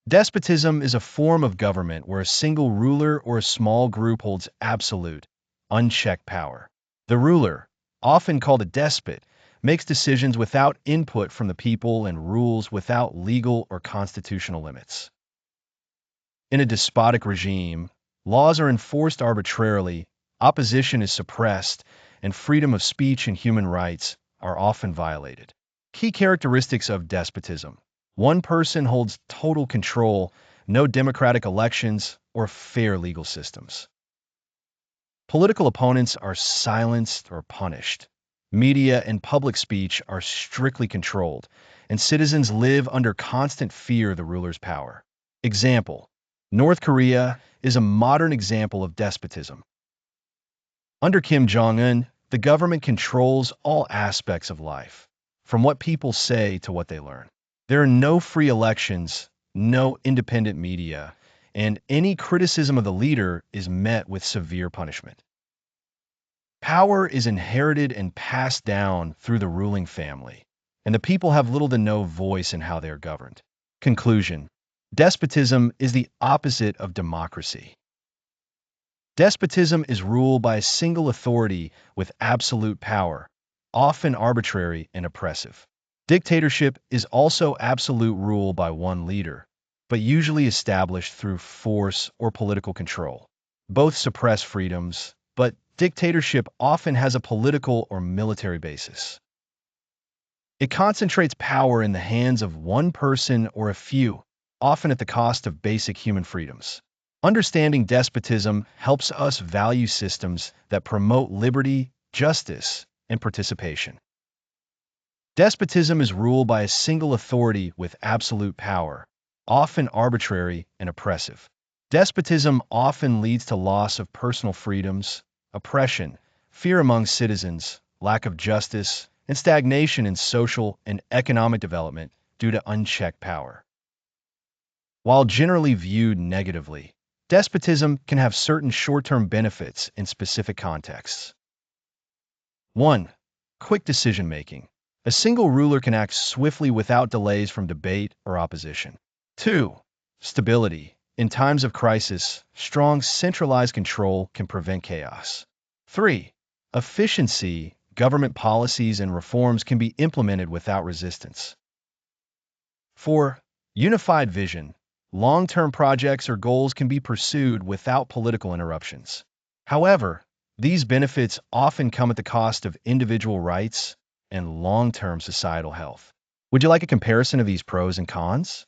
Despotism is a form of government where a single ruler or a small group holds absolute, unchecked power. The ruler, often called a despot, makes decisions without input from the people and rules without legal or constitutional limits. In a despotic regime, laws are enforced arbitrarily, opposition is suppressed, and freedom of speech and human rights are often violated. Key characteristics of despotism: one person holds total control, no democratic elections or fair legal systems. Political opponents are silenced or punished. Media and public speech are strictly controlled, and citizens live under constant fear of the ruler's power. Example: North Korea is a modern example of despotism. Under Kim Jong-un, the government controls all aspects of life, from what people say to what they learn. There are no free elections, no independent media, and any criticism of the leader is met with severe punishment. Power is inherited and passed down through the ruling family, and the people have little to no voice in how they are governed. Conclusion: despotism is the opposite of democracy. Despotism is rule by a single authority with absolute power, often arbitrary and oppressive. Dictatorship is also absolute rule by one leader, but usually established through force or political control. Both suppress freedoms, but dictatorship often has a political or military basis. It concentrates power in the hands of one person or a few, often at the cost of basic human freedoms. Understanding despotism helps us value systems that promote liberty, justice, and participation. Despotism is rule by a single authority with absolute power, often arbitrary and oppressive. Despotism often leads to loss of personal freedoms, oppression, fear among citizens, lack of justice, and stagnation in social and economic development due to unchecked power. While generally viewed negatively, despotism can have certain short-term benefits in specific contexts. 1. Quick decision-making. A single ruler can act swiftly without delays from debate or opposition. 2. Stability. In times of crisis, strong centralized control can prevent chaos. 3. Efficiency. Government policies and reforms can be implemented without resistance. 4. Unified vision. Long-term projects or goals can be pursued without political interruptions. However, these benefits often come at the cost of individual rights and long-term societal health. Would you like a comparison of these pros and cons?